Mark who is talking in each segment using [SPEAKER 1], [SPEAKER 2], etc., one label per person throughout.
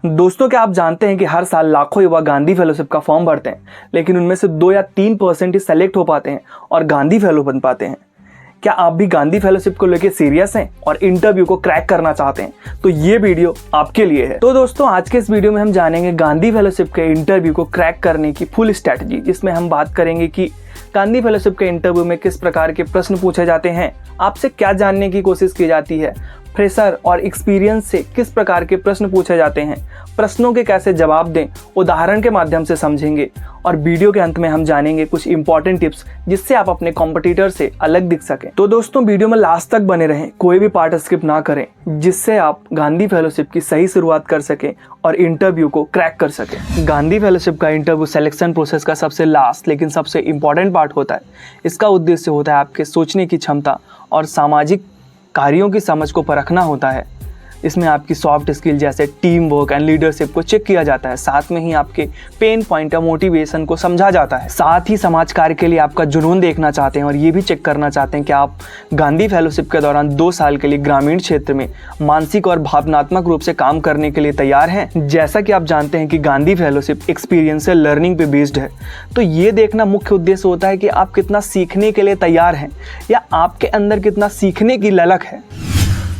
[SPEAKER 1] दोस्तों, क्या आप जानते हैं कि हर साल लाखों युवा गांधी फेलोशिप का फॉर्म भरते हैं, लेकिन उनमें से 2 या 3% ही सेलेक्ट हो पाते हैं और गांधी फेलो बन पाते हैं। क्या आप भी गांधी फेलोशिप को लेकर सीरियस हैं और इंटरव्यू को क्रैक करना चाहते हैं? तो ये वीडियो आपके लिए है। तो दोस्तों, आज के इस वीडियो में हम जानेंगे गांधी फेलोशिप के इंटरव्यू को क्रैक करने की फुल स्ट्रैटेजी, जिसमें हम बात करेंगे कि गांधी फेलोशिप के इंटरव्यू में किस प्रकार के प्रश्न पूछे जाते हैं, आपसे क्या जानने की कोशिश की जाती है, फ्रेशर और एक्सपीरियंस से किस प्रकार के प्रश्न पूछे जाते हैं, प्रश्नों के कैसे जवाब दें, उदाहरण के माध्यम से समझेंगे और वीडियो के अंत में हम जानेंगे कुछ इंपॉर्टेंट टिप्स जिससे आप अपने कॉम्पिटिटर से अलग दिख सकें। तो दोस्तों, वीडियो में लास्ट तक बने रहें, कोई भी पार्ट स्किप ना करें, जिससे आप गांधी फेलोशिप की सही शुरुआत कर सकें और इंटरव्यू को क्रैक कर सकें। गांधी फेलोशिप का इंटरव्यू सिलेक्शन प्रोसेस का सबसे लास्ट लेकिन सबसे इंपॉर्टेंट पार्ट होता है। इसका उद्देश्य होता है आपके सोचने की क्षमता और सामाजिक कार्यों की समझ को परखना होता है। इसमें आपकी सॉफ्ट स्किल जैसे टीम वर्क एंड लीडरशिप को चेक किया जाता है। साथ में ही आपके पेन पॉइंट और मोटिवेशन को समझा जाता है। साथ ही समाज कार्य के लिए आपका जुनून देखना चाहते हैं और ये भी चेक करना चाहते हैं कि आप गांधी फेलोशिप के दौरान 2 साल के लिए ग्रामीण क्षेत्र में मानसिक और भावनात्मक रूप से काम करने के लिए तैयार हैं। जैसा कि आप जानते हैं कि गांधी फेलोशिप एक्सपीरियंशियल लर्निंग पे बेस्ड है, तो ये देखना मुख्य उद्देश्य होता है कि आप कितना सीखने के लिए तैयार हैं या आपके अंदर कितना सीखने की ललक है।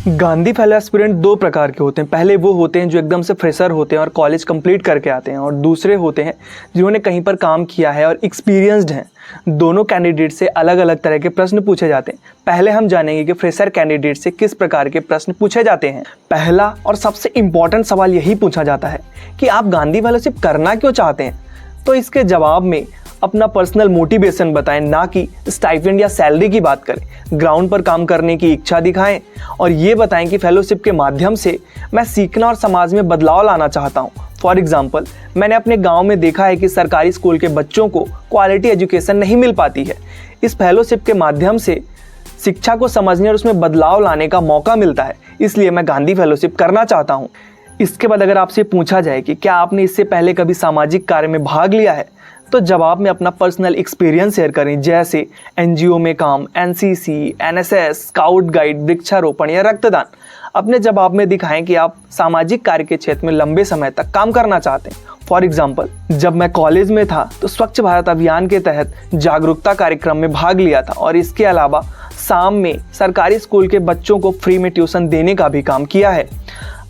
[SPEAKER 1] गांधी फेलो एस्पिरेंट 2 प्रकार के होते हैं। पहले वो होते हैं जो एकदम से फ्रेशर होते हैं और कॉलेज कंप्लीट करके आते हैं, और दूसरे होते हैं जिन्होंने कहीं पर काम किया है और एक्सपीरियंस्ड हैं। दोनों कैंडिडेट से अलग अलग तरह के प्रश्न पूछे जाते हैं। पहले हम जानेंगे कि फ्रेशर कैंडिडेट से किस प्रकार के प्रश्न पूछे जाते हैं। पहला और सबसे इम्पॉर्टेंट सवाल यही पूछा जाता है कि आप गांधी फेलोशिप करना क्यों चाहते हैं। तो इसके जवाब में अपना पर्सनल मोटिवेशन बताएं, ना कि स्टाइपेंड या सैलरी की बात करें। ग्राउंड पर काम करने की इच्छा दिखाएं और ये बताएं कि फेलोशिप के माध्यम से मैं सीखना और समाज में बदलाव लाना चाहता हूँ। फॉर एग्जाम्पल, मैंने अपने गांव में देखा है कि सरकारी स्कूल के बच्चों को क्वालिटी एजुकेशन नहीं मिल पाती है। इस फेलोशिप के माध्यम से शिक्षा को समझने और उसमें बदलाव लाने का मौका मिलता है, इसलिए मैं गांधी फेलोशिप करना चाहता हूँ। इसके बाद अगर आपसे पूछा जाए कि क्या आपने इससे पहले कभी सामाजिक कार्य में भाग लिया है, तो जवाब में अपना पर्सनल एक्सपीरियंस शेयर करें, जैसे एनजीओ में काम, एनसीसी, एनएसएस, स्काउट गाइड, वृक्षारोपण या रक्तदान। अपने जवाब में दिखाएं कि आप सामाजिक कार्य के क्षेत्र में लंबे समय तक काम करना चाहते हैं। फॉर एग्जाम्पल, जब मैं कॉलेज में था तो स्वच्छ भारत अभियान के तहत जागरूकता कार्यक्रम में भाग लिया था, और इसके अलावा शाम में सरकारी स्कूल के बच्चों को फ्री में ट्यूशन देने का भी काम किया है।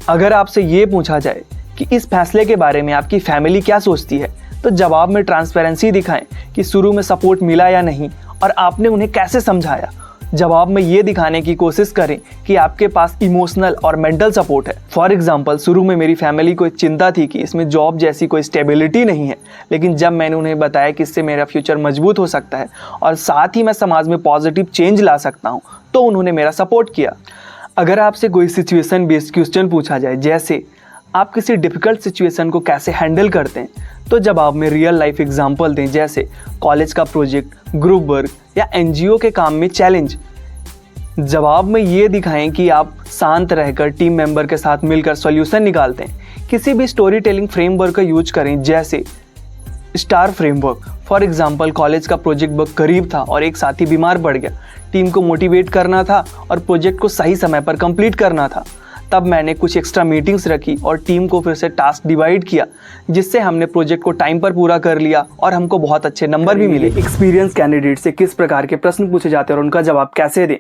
[SPEAKER 1] अगर आपसे ये पूछा जाए कि इस फैसले के बारे में आपकी फैमिली क्या सोचती है, तो जवाब में ट्रांसपेरेंसी दिखाएं कि शुरू में सपोर्ट मिला या नहीं और आपने उन्हें कैसे समझाया। जवाब में ये दिखाने की कोशिश करें कि आपके पास इमोशनल और मेंटल सपोर्ट है। फॉर एग्जांपल, शुरू में मेरी फैमिली को चिंता थी कि इसमें जॉब जैसी कोई स्टेबिलिटी नहीं है, लेकिन जब मैंने उन्हें बताया कि इससे मेरा फ्यूचर मजबूत हो सकता है और साथ ही मैं समाज में पॉजिटिव चेंज ला सकता हूँ, तो उन्होंने मेरा सपोर्ट किया। अगर आपसे कोई सिचुएशन बेस्ड क्वेश्चन पूछा जाए, जैसे आप किसी डिफिकल्ट सिचुएशन को कैसे हैंडल करते हैं, तो जवाब में रियल लाइफ एग्जांपल दें, जैसे कॉलेज का प्रोजेक्ट, ग्रुप वर्क या एनजीओ के काम में चैलेंज। जवाब में ये दिखाएं कि आप शांत रहकर टीम मेंबर के साथ मिलकर सॉल्यूशन निकालते हैं। किसी भी स्टोरी टेलिंग फ्रेमवर्क का यूज करें, जैसे star framework. For example, college का प्रोजेक्ट वर्क करीब था और एक साथी बीमार पड़ गया। टीम को मोटिवेट करना था और प्रोजेक्ट को सही समय पर कंप्लीट करना था। तब मैंने कुछ एक्स्ट्रा मीटिंग्स रखी और टीम को फिर से टास्क डिवाइड किया, जिससे हमने प्रोजेक्ट को टाइम पर पूरा कर लिया और हमको बहुत अच्छे नंबर भी मिले। एक्सपीरियंस कैंडिडेट से किस प्रकार के प्रश्न पूछे जाते हैं और उनका जवाब कैसे दें।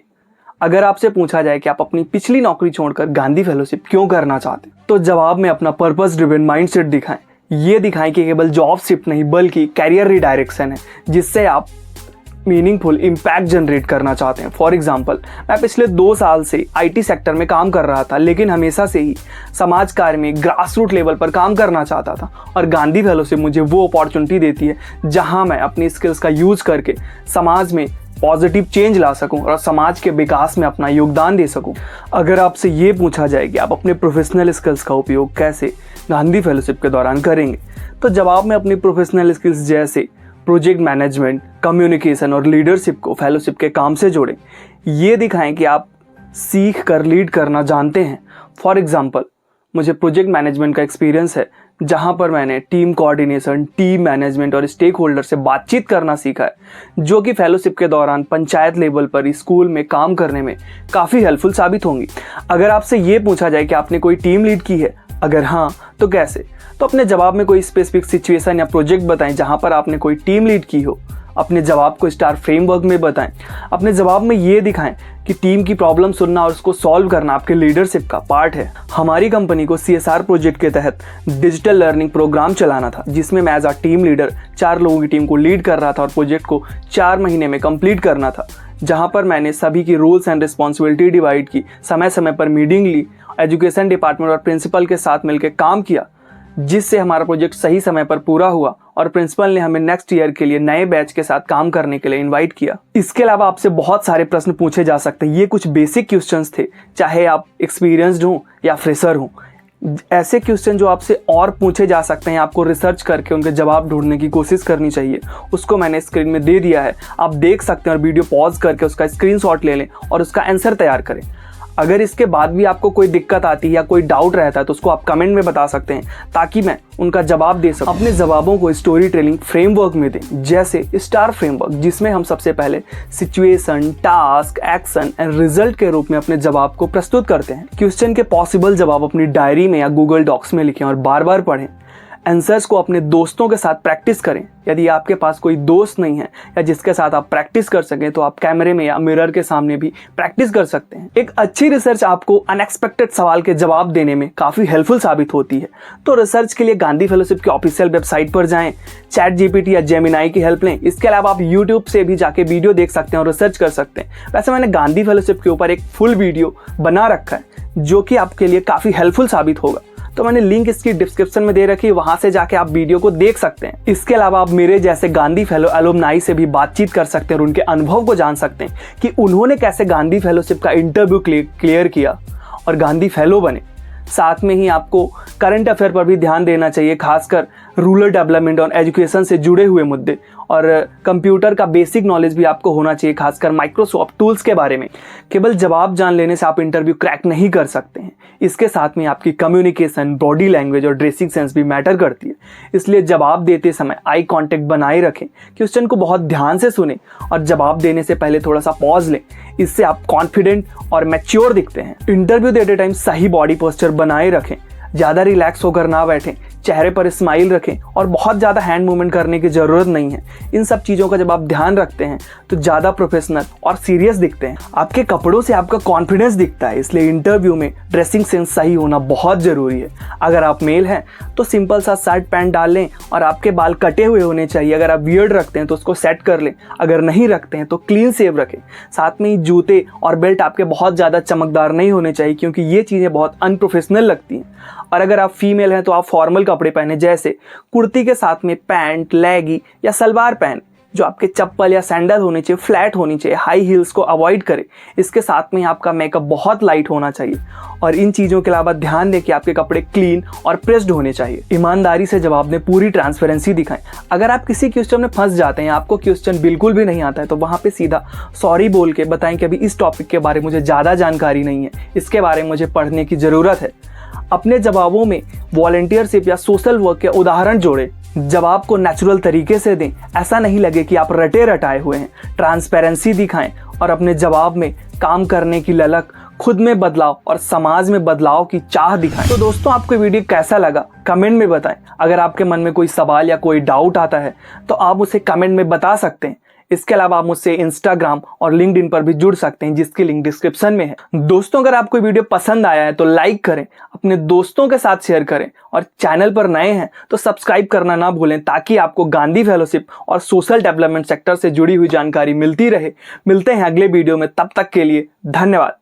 [SPEAKER 1] अगर आपसे पूछा जाए कि आप अपनी पिछली नौकरी छोड़कर गांधी फेलोशिप क्यों करना चाहते हैं, तो जवाब में अपना पर्पस ड्रिवन माइंडसेट दिखाएं। ये दिखाएं कि केवल जॉब शिफ्ट नहीं बल्कि कैरियर रिडायरेक्शन है, जिससे आप मीनिंगफुल इम्पैक्ट जनरेट करना चाहते हैं। फॉर एग्जाम्पल, मैं पिछले 2 साल से आईटी सेक्टर में काम कर रहा था, लेकिन हमेशा से ही समाज कार्य में ग्रास रूट लेवल पर काम करना चाहता था, और गांधी फेलोशिप मुझे वो अपॉर्चुनिटी देती है जहां मैं अपनी स्किल्स का यूज करके समाज में पॉजिटिव चेंज ला सकूं और समाज के विकास में अपना योगदान दे सकूं। अगर आपसे ये पूछा जाए कि आप अपने प्रोफेशनल स्किल्स का उपयोग कैसे गांधी फेलोशिप के दौरान करेंगे, तो जवाब में अपनी प्रोफेशनल स्किल्स जैसे प्रोजेक्ट मैनेजमेंट, कम्युनिकेशन और लीडरशिप को फेलोशिप के काम से जोड़ें। ये दिखाएं कि आप सीख कर लीड करना जानते हैं। फॉर एग्जाम्पल, मुझे प्रोजेक्ट मैनेजमेंट का एक्सपीरियंस है, जहां पर मैंने टीम कोऑर्डिनेशन, टीम मैनेजमेंट और स्टेक होल्डर से बातचीत करना सीखा है, जो कि फेलोशिप के दौरान पंचायत लेवल पर स्कूल में काम करने में काफ़ी हेल्पफुल साबित होंगी। अगर आपसे ये पूछा जाए कि आपने कोई टीम लीड की है, अगर हाँ तो कैसे? तो अपने जवाब में कोई स्पेसिफिक सिचुएशन या प्रोजेक्ट बताएं जहां पर आपने कोई टीम लीड की हो। अपने जवाब को स्टार फ्रेमवर्क में बताएं। अपने जवाब में ये दिखाएं कि टीम की प्रॉब्लम सुनना और उसको सॉल्व करना आपके लीडरशिप का पार्ट है। हमारी कंपनी को CSR प्रोजेक्ट के तहत डिजिटल लर्निंग प्रोग्राम चलाना था, जिसमें मैं एज अ टीम लीडर 4 लोगों की टीम को लीड कर रहा था और प्रोजेक्ट को 4 महीने में कंप्लीट करना था, जहां पर मैंने सभी की रोल्स एंड रिस्पॉन्सिबिलिटी डिवाइड की, समय समय पर मीटिंग ली, एजुकेशन डिपार्टमेंट और प्रिंसिपल के साथ मिलकर काम किया, जिससे हमारा प्रोजेक्ट सही समय पर पूरा हुआ और प्रिंसिपल ने हमें नेक्स्ट ईयर के लिए नए बैच के साथ काम करने के लिए इनवाइट किया। इसके अलावा आपसे बहुत सारे प्रश्न पूछे जा सकते हैं। ये कुछ बेसिक क्वेश्चंस थे, चाहे आप एक्सपीरियंस्ड हो या फ्रेशर हो। ऐसे क्वेश्चन जो आपसे और पूछे जा सकते हैं, आपको रिसर्च करके उनके जवाब ढूंढने की कोशिश करनी चाहिए। उसको मैंने स्क्रीन में दे दिया है, आप देख सकते हैं और वीडियो पॉज करके उसका स्क्रीनशॉट ले लें और उसका आंसर तैयार करें। अगर इसके बाद भी आपको कोई दिक्कत आती है या कोई डाउट रहता है तो उसको आप कमेंट में बता सकते हैं, ताकि मैं उनका जवाब दे सकूं। अपने जवाबों को स्टोरी टेलिंग फ्रेमवर्क में दें, जैसे स्टार फ्रेमवर्क, जिसमें हम सबसे पहले situation, task, action and result के रूप में अपने जवाब को प्रस्तुत करते हैं। क्वेश्चन के पॉसिबल जवाब अपनी डायरी में या गूगल डॉक्स में लिखें और बार बार पढ़ें। आंसर्स को अपने दोस्तों के साथ प्रैक्टिस करें। यदि आपके पास कोई दोस्त नहीं है या जिसके साथ आप प्रैक्टिस कर सकें तो आप कैमरे में या मिरर के सामने भी प्रैक्टिस कर सकते हैं। एक अच्छी रिसर्च आपको अनएक्सपेक्टेड सवाल के जवाब देने में काफ़ी हेल्पफुल साबित होती है। तो रिसर्च के लिए गांधी फेलोशिप की ऑफिशियल वेबसाइट पर जाएं, ChatGPT या जेमिनाई की हेल्प लें। इसके अलावा आप यूट्यूब से भी जाके वीडियो देख सकते हैं और रिसर्च कर सकते हैं। वैसे मैंने गांधी फेलोशिप के ऊपर एक फुल वीडियो बना रखा है जो कि आपके लिए काफ़ी हेल्पफुल साबित होगा, तो मैंने लिंक इसकी डिस्क्रिप्शन में दे रखी है, वहां से जाके आप वीडियो को देख सकते हैं। इसके अलावा आप मेरे जैसे गांधी फेलो एलुमनाई से भी बातचीत कर सकते हैं और उनके अनुभव को जान सकते हैं कि उन्होंने कैसे गांधी फेलोशिप का इंटरव्यू क्लियर किया और गांधी फेलो बने। साथ में ही आपको करंट अफेयर पर भी ध्यान देना चाहिए, खासकर रूरल डेवलपमेंट और एजुकेशन से जुड़े हुए मुद्दे, और कंप्यूटर का बेसिक नॉलेज भी आपको होना चाहिए, खासकर माइक्रोसॉफ्ट टूल्स के बारे में। केवल जवाब जान लेने से आप इंटरव्यू क्रैक नहीं कर सकते हैं। इसके साथ में आपकी कम्युनिकेशन, बॉडी लैंग्वेज और ड्रेसिंग सेंस भी मैटर करती है। इसलिए जवाब देते समय आई कांटेक्ट बनाए रखें, क्वेश्चन को बहुत ध्यान से सुनें और जवाब देने से पहले थोड़ा सा पॉज लें। इससे आप कॉन्फिडेंट और मैच्योर दिखते हैं। इंटरव्यू देते टाइम सही बॉडी पोस्चर बनाए रखें, ज़्यादा रिलैक्स होकर ना बैठें, चेहरे पर स्माइल रखें और बहुत ज़्यादा हैंड मूवमेंट करने की ज़रूरत नहीं है। इन सब चीज़ों का जब आप ध्यान रखते हैं तो ज़्यादा प्रोफेशनल और सीरियस दिखते हैं। आपके कपड़ों से आपका कॉन्फिडेंस दिखता है, इसलिए इंटरव्यू में ड्रेसिंग सेंस सही होना बहुत ज़रूरी है। अगर आप मेल हैं तो सिंपल सा शर्ट पैंट डाल लें और आपके बाल कटे हुए होने चाहिए। अगर आप बियर्ड रखते हैं तो उसको सेट कर लें, अगर नहीं रखते हैं तो क्लीन शेव रखें। साथ में ही जूते और बेल्ट आपके बहुत ज़्यादा चमकदार नहीं होने चाहिए, क्योंकि ये चीज़ें बहुत अनप्रोफेशनल लगती हैं। और अगर आप फीमेल हैं तो आप फॉर्मल कपड़े पहने, जैसे कुर्ती के साथ में पैंट, लेगी या सलवार पहन। जो आपके चप्पल या सैंडल होने चाहिए फ्लैट होनी चाहिए, हाई हील्स को अवॉइड करें। इसके साथ में आपका मेकअप बहुत लाइट होना चाहिए और इन चीज़ों के अलावा ध्यान दें कि आपके कपड़े क्लीन और प्रेस्ड होने चाहिए। ईमानदारी से जवाब दें, पूरी ट्रांसपेरेंसी दिखाएं। अगर आप किसी क्वेश्चन में फंस जाते हैं, आपको क्वेश्चन बिल्कुल भी नहीं आता है, तो वहाँ पे सीधा सॉरी बोल के बताएं कि अभी इस टॉपिक के बारे में मुझे ज़्यादा जानकारी नहीं है, इसके बारे में मुझे पढ़ने की ज़रूरत है। अपने जवाबों में वॉलंटियरशिप या सोशल वर्क के उदाहरण जोड़ें। जवाब को नेचुरल तरीके से दें, ऐसा नहीं लगे कि आप रटे रटाए हुए हैं। ट्रांसपेरेंसी दिखाएं और अपने जवाब में काम करने की ललक, खुद में बदलाव और समाज में बदलाव की चाह दिखाएं। तो दोस्तों, आपको वीडियो कैसा लगा कमेंट में बताएं। अगर आपके मन में कोई सवाल या कोई डाउट आता है तो आप उसे कमेंट में बता सकते हैं। इसके अलावा आप मुझसे इंस्टाग्राम और लिंक्डइन पर भी जुड़ सकते हैं, जिसकी लिंक डिस्क्रिप्शन में है। दोस्तों, अगर आपको वीडियो पसंद आया है तो लाइक करें, अपने दोस्तों के साथ शेयर करें और चैनल पर नए हैं तो सब्सक्राइब करना ना भूलें, ताकि आपको गांधी फेलोशिप और सोशल डेवलपमेंट सेक्टर से जुड़ी हुई जानकारी मिलती रहे। मिलते हैं अगले वीडियो में, तब तक के लिए धन्यवाद।